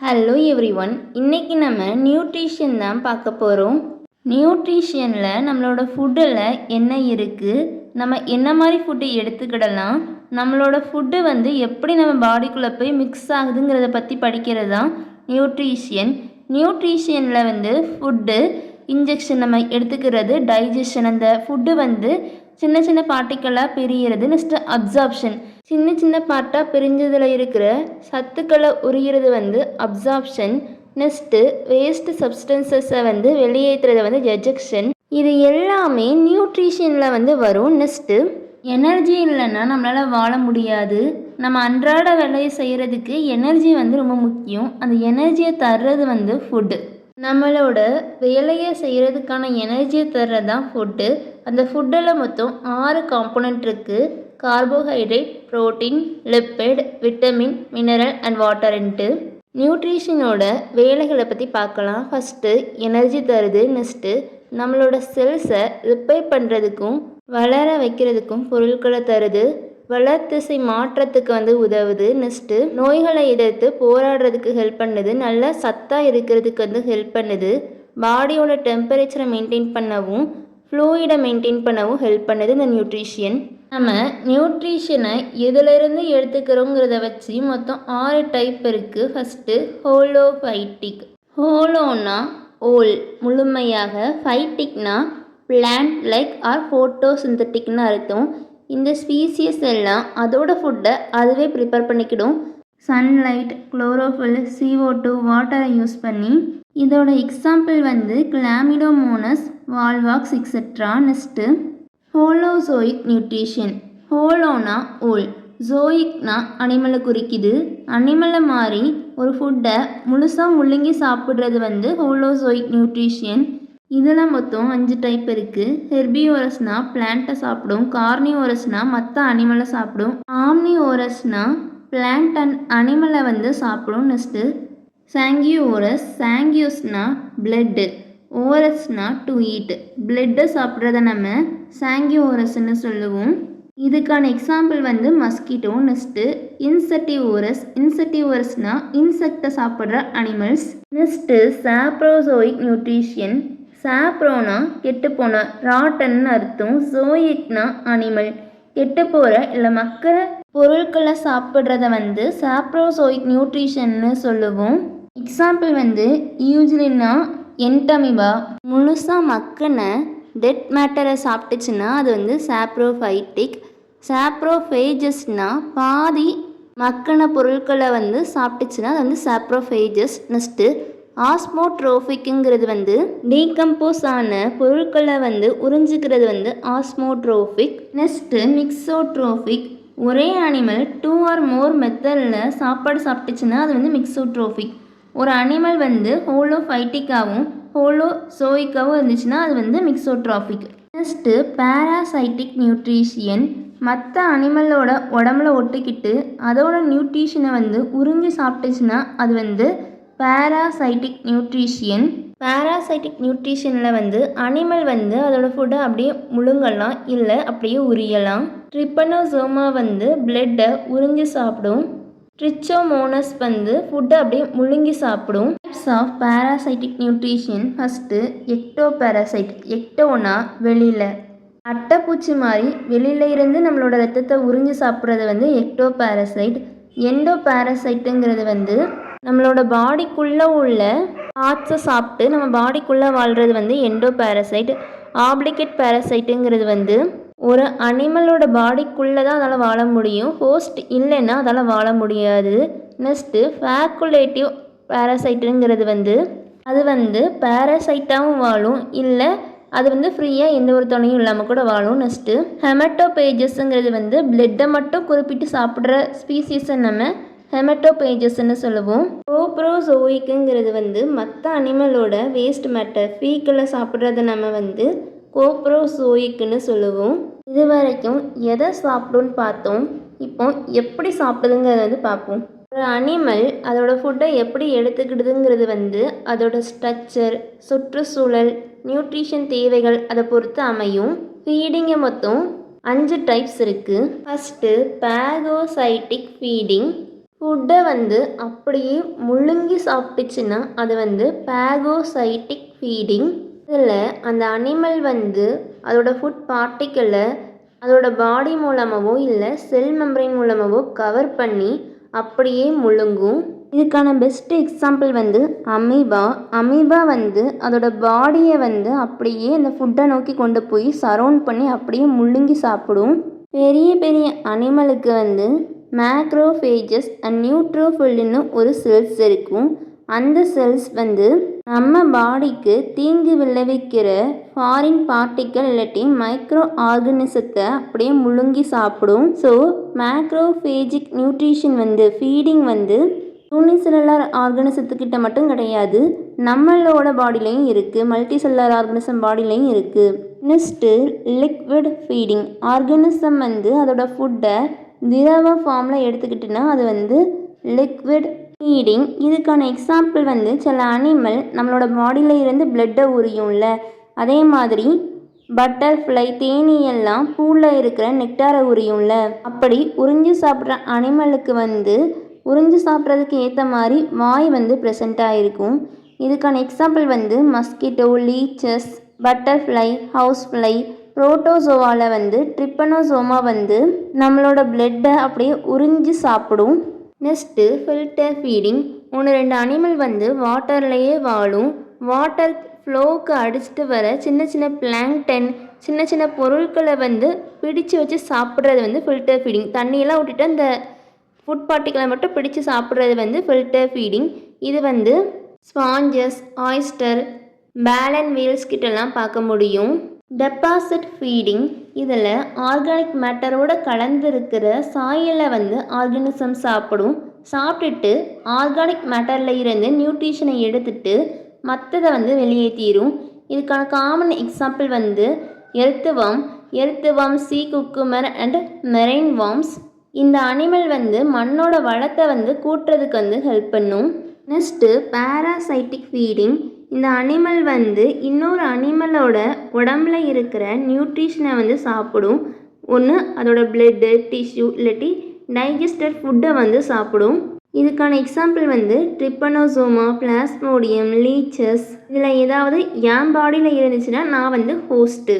Hello everyone, இன்றைக்கி நம்ம nutrition தான் பார்க்க போகிறோம். நியூட்ரிஷனில் நம்மளோட ஃபுட்டில் என்ன இருக்குது, நம்ம என்ன மாதிரி ஃபுட்டு எடுத்துக்கிடலாம், நம்மளோட ஃபுட்டு எப்படி நம்ம பாடிக்குள்ளே போய் மிக்ஸ் ஆகுதுங்கிறத பற்றி படிக்கிறது தான் நியூட்ரிஷன். நியூட்ரிஷனில் ஃபுட்டு இன்ஜெக்ஷன் நம்ம எடுத்துக்கிறது, டைஜஷன், அந்த ஃபுட்டு சின்ன சின்ன பார்ட்டிக்கலாக பிரிகிறது. நெக்ஸ்ட்டு அப்சார்ப்ஷன், சின்ன சின்ன பார்ட்டாக பிரிஞ்சதில் இருக்கிற சத்துக்களை உரிகிறது அப்சார்ப்ஷன். நெக்ஸ்ட்டு வேஸ்ட்டு சப்ஸ்டன்சஸை வெளியேற்றுறது எஜெக்ஷன். இது எல்லாமே நியூட்ரிஷனில் வரும். நெக்ஸ்ட்டு எனர்ஜி இல்லைன்னா நம்மளால் வாழ முடியாது. நம்ம அன்றாட வேலையை செய்கிறதுக்கு எனர்ஜி ரொம்ப முக்கியம். அந்த எனர்ஜியை தர்றது ஃபுட்டு. நம்மளோட வேலையை செய்கிறதுக்கான எனர்ஜியை தர்றது தான் ஃபுட்டு. அந்த ஃபுட்டில் மொத்தம் 6 காம்போனண்ட் இருக்குது. Carbohydrate, protein, lipid, vitamin, mineral and வாட்டர்ன்ட்டு. நியூட்ரிஷனோட வேலைகளை பற்றி பார்க்கலாம். ஃபஸ்ட்டு எனர்ஜி தருது. நெக்ஸ்ட்டு நம்மளோட செல்ஸை ரிப்பேர் பண்ணுறதுக்கும் வளர வைக்கிறதுக்கும் பொருட்களை தருது. வளர்த்திசை மாற்றத்துக்கு உதவுது. நெக்ஸ்ட்டு நோய்களை எதிர்த்து போராடுறதுக்கு ஹெல்ப் பண்ணுது. நல்ல சத்தாக இருக்கிறதுக்கு ஹெல்ப் பண்ணுது. பாடியோட டெம்பரேச்சரை மெயின்டைன் பண்ணவும் ஃப்ளூயிடை மெயின்டைன் பண்ணவும் ஹெல்ப் பண்ணுது இந்த நியூட்ரிஷன். நம்ம நியூட்ரிஷனை எதிலிருந்து எடுத்துக்கிறோங்கிறத வச்சு மொத்தம் 6 டைப் இருக்குது. ஃபஸ்ட்டு ஹோலோஃபைட்டிக். ஹோலோனா ஓல், முழுமையாக. ஃபைட்டிக்னா பிளான்ட் லைக் ஆர் ஃபோட்டோசிந்தட்டிக்னு அர்த்தம். இந்த ஸ்பீசியஸ் எல்லாம் அதோட ஃபுட்டை அதுவே ப்ரிப்பேர் பண்ணிக்கிடும். சன்லைட், குளோரோஃபில், CO2, வாட்டரை யூஸ் பண்ணி. இதோட example Chlamydomonas, Volvox etcetera. Next holozoic nutrition. ஹோலோனா ஓல், ஜோயிக்னா அனிமலை குறிக்குது. அனிமலை மாதிரி ஒரு ஃபுட்டை முழுசாக முழுங்கி சாப்பிட்றது ஹோலோசோயிக் நியூட்ரிஷன். இதில் மொத்தம் 5 டைப் இருக்குது. ஹெர்பிவோரஸ்னால் பிளான்ட்டை சாப்பிடும். கார்னிவோரஸ்னால் மற்ற அனிமலை சாப்பிடும். ஆம்னிவோரஸ்னால் பிளான்ட் அண்ட் அனிமலை சாப்பிடும். Next sanguivorous. சாங்கியோஸ்னால் பிளட்டு. ஓரஸ்னால் டு ஈட், பிளட்டை சாப்பிட்றத நம்ம சாங்கியோரஸ்ன்னு சொல்லுவோம். இதுக்கான எக்ஸாம்பிள் மஸ்கிட்டோ. Next insectivorous. இன்செக்டிவோரஸ்னால் இன்செக்டை சாப்பிட்ற அனிமல்ஸ். Next saprozoic nutrition. சாப்ரோனா கெட்டுப்போன, ராட்டன்னு அர்த்தம். ஜோயிக்னா அனிமல், கெட்டு போகிற இல்லை மக்கிற பொருட்களை சாப்பிட்றத சாப்ரோசோயிக் நியூட்ரிஷன்னு சொல்லுவோம். Example Euglena Entamoeba. முழுசாக மக்கின டெட் மேட்டரை சாப்பிட்டுச்சுன்னா அது சாப்ரோஃபைட்டிக். சாப்ரோஃபேஜஸ்னால் பாதி மக்கின பொருட்களை சாப்பிட்டுச்சுன்னா அது சாப்ரோஃபேஜஸ். நெக்ஸ்ட்டு ஆஸ்மோட்ரோஃபிக்குங்கிறது டீகம்போஸ் ஆன பொருட்களை உறிஞ்சிக்கிறது ஆஸ்மோட்ரோஃபிக். நெக்ஸ்ட்டு மிக்சோட்ரோஃபிக். ஒரே அனிமல் 2 ஆர் மோர் மெத்தடில் சாப்பாடு சாப்பிட்டுச்சுன்னா அது மிக்சோட்ரோஃபிக். ஒரு அனிமல் ஹோலோஃபைட்டிக்காகவும் ஹோலோசோயிக்காகவும் இருந்துச்சுன்னா அது மிக்சோட்ரோஃபிக். Next parasitic nutrition. மற்ற அனிமலோட உடம்புல ஒட்டிக்கிட்டு அதோட நியூட்ரிஷனை உறிஞ்சி சாப்பிட்டுச்சுன்னா அது பேராசைட்டிக் நியூட்ரிஷன். பேராசைட்டிக் நியூட்ரிஷனில் அனிமல் அதோட ஃபுட்டை அப்படியே முழுங்கலாம், இல்லை அப்படியே உரியலாம். ட்ரிப்பனோசோமா பிளட்டை உறிஞ்சி சாப்பிடும். ட்ரிச்சோமோனஸ் ஃபுட்டை அப்படியே முழுங்கி சாப்பிடும். Types of parasitic nutrition. First ectoparasite. எக்டோனா வெளியில், அட்டைப்பூச்சி மாதிரி வெளியில இருந்து நம்மளோட ரத்தத்தை உறிஞ்சி சாப்பிட்றது எக்டோ பேராசைட். எண்டோ பேராசைட்டுங்கிறது நம்மளோட பாடிக்குள்ளே உள்ள பார்ட்ஸை சாப்பிட்டு நம்ம பாடிக்குள்ளே வாழ்கிறது எண்டோ பேராசைட். ஆப்ளிகேட் பேராசைட்டுங்கிறது ஒரு அனிமலோட பாடிக்குள்ளே தான் அதால் வாழ முடியும். ஹோஸ்ட் இல்லைன்னா அதால் வாழ முடியாது. நெக்ஸ்ட்டு ஃபேக்குலேட்டிவ் பேராசைட்டுங்கிறது அது பேராசைட்டாகவும் வாழும், இல்லை அது ஃப்ரீயாக எந்த ஒரு துணையும் இல்லாமல் கூட வாழும். நெக்ஸ்ட்டு ஹெமட்டோபேஜஸ்ங்கிறது பிளட்டை மட்டும் குறிப்பிட்டு சாப்பிட்ற ஸ்பீசிஸை நம்ம ஹெமட்டோபேஜஸ்ன்னு சொல்லுவோம். கோப்ரோசோயிக்குங்கிறது மற்ற அனிமலோட வேஸ்ட் மேட்டர், ஃபீக்கலை சாப்பிட்றத நம்ம கோப்ரோசோயிக்குன்னு சொல்லுவோம். இது வரைக்கும் எதை சாப்பிடும்னு பார்த்தோம். இப்போ எப்படி சாப்பிடுதுங்கிறத பார்ப்போம். ஒரு அனிமல் அதோட ஃபுட்டை எப்படி எடுத்துக்கிடுதுங்கிறது அதோட ஸ்ட்ரக்சர், சுற்றுச்சூழல், நியூட்ரிஷன் தேவைகள் அதை பொறுத்து அமையும். ஃபீடிங்கை மொத்தம் 5 டைப்ஸ் இருக்குது. First phagocytic feeding. ஃபுட்டை வந்து அப்படியே முழுங்கி சாப்பிட்டுச்சுன்னா அது வந்து பாகோசைட்டிக் ஃபீடிங். இதில் அந்த அனிமல் வந்து அதோட ஃபுட் பார்ட்டிக்கிளை அதோட பாடி மூலமாகவோ இல்லை செல் மெம்பரைன் மூலமாகவோ கவர் பண்ணி அப்படியே முழுங்கும். இதுக்கான பெஸ்ட் எக்ஸாம்பிள் வந்து அமீபா. அமீபா வந்து அதோட பாடியை வந்து அப்படியே அந்த ஃபுட்டை நோக்கி கொண்டு போய் சரவுண்ட் பண்ணி அப்படியே முழுங்கி சாப்பிடும். பெரிய பெரிய அனிமலுக்கு வந்து மேக்ரோஃபேஜஸ் அண்ட் நியூட்ரோஃபில்னு ஒரு செல்ஸ் இருக்கும். அந்த செல்ஸ் வந்து நம்ம பாடிக்கு தீங்கு விளைவிக்கிற ஃபாரின் பார்ட்டிக்கல் இல்லாட்டி மைக்ரோ ஆர்கனிசத்தை அப்படியே முழுங்கி சாப்பிடும். ஸோ மேக்ரோஃபேஜிக் நியூட்ரிஷன் வந்து ஃபீடிங் வந்து யூனிசெல்லுலார் ஆர்கனிசத்துக்கிட்ட மட்டும் கிடையாது, நம்மளோட பாடியிலையும் இருக்குது, மல்டி செல்லுலார் ஆர்கனிசம் பாடியிலையும் இருக்குது. Next liquid feeding. ஆர்கனிசம் வந்து அதோட ஃபுட்டை திரவ ஃபார்மில் எடுத்துக்கிட்டுனா அது வந்து லிக்விட் ஃபீடிங். இதுக்கான எக்ஸாம்பிள் வந்து சில அனிமல் நம்மளோட பாடியில் இருந்து பிளட்டை உரியும்ல, அதே மாதிரி பட்டர்ஃப்ளை தேனீயெல்லாம் பூவில் இருக்கிற நெக்டாரை உரியும்ல, அப்படி உறிஞ்சி சாப்பிட்ற அனிமலுக்கு வந்து உறிஞ்சி சாப்பிட்றதுக்கு ஏற்ற மாதிரி வாய் வந்து ப்ரெசண்ட்டாக இருக்கும். இதுக்கான எக்ஸாம்பிள் வந்து mosquito, leeches, butterfly, house fly. புரோட்டோசோவாவில் வந்து ட்ரிப்பனோசோமா வந்து நம்மளோட பிளட்டை அப்படியே உறிஞ்சி சாப்பிடும். Next filter feeding. 1-2 அனிமல் வந்து வாட்டர்லேயே வாழும். வாட்டர் ஃப்ளோவுக்கு அடிச்சுட்டு வர சின்ன சின்ன பிளாங்டன், சின்ன சின்ன பொருட்களை வந்து பிடிச்சு வச்சு சாப்பிட்றது வந்து ஃபில்டர் ஃபீடிங். தண்ணியெல்லாம் விட்டுட்டு அந்த ஃபுட் பார்ட்டிகளை மட்டும் பிடிச்சு சாப்பிட்றது வந்து ஃபில்டர் ஃபீடிங். இது வந்து ஸ்பாஞ்சஸ், ஆயிஸ்டர், பேலன் வீல்ஸ் கிட்டலாம் பார்க்க முடியும். Deposit feeding. இதில் ஆர்கானிக் மேட்டரோட கலந்துருக்கிற சாயலை வந்து ஆர்கானிசம் சாப்பிடும். சாப்பிட்டுட்டு ஆர்கானிக் மேட்டரில் இருந்து நியூட்ரிஷனை எடுத்துட்டு மற்றதை வந்து வெளியேற்றிடும். இதுக்கான காமன் எக்ஸாம்பிள் வந்து எர்த்துவாம், சீ குக்குமர் அண்ட் மெரைன் வார்ம்ஸ். இந்த அனிமல் வந்து மண்ணோட வளத்தை வந்து கூட்டுறதுக்கு வந்து ஹெல்ப் பண்ணும். Next parasitic feeding. இந்த அனிமல் வந்து இன்னொரு அனிமலோட உடம்புல இருக்கிற நியூட்ரிஷனை வந்து சாப்பிடும். ஒன்று அதோட பிளட்டு, டிஷ்யூ இல்லாட்டி டைஜஸ்டட் ஃபுட்டை வந்து சாப்பிடும். இதுக்கான எக்ஸாம்பிள் வந்து ட்ரிப்பனோசோமா, பிளாஸ்மோடியம், லீச்சஸ். இதில் ஏதாவது என் பாடியில் இருந்துச்சுன்னா நான் வந்து ஹோஸ்ட்டு.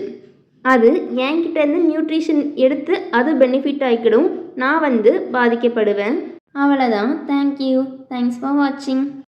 அது என்கிட்ட இருந்து நியூட்ரிஷன் எடுத்து அது பெனிஃபிட் ஆகிக்கிடும், நான் வந்து பாதிக்கப்படுவேன். அவ்வளோதான். தேங்க்யூ. தேங்க்ஸ் ஃபார் வாட்சிங்.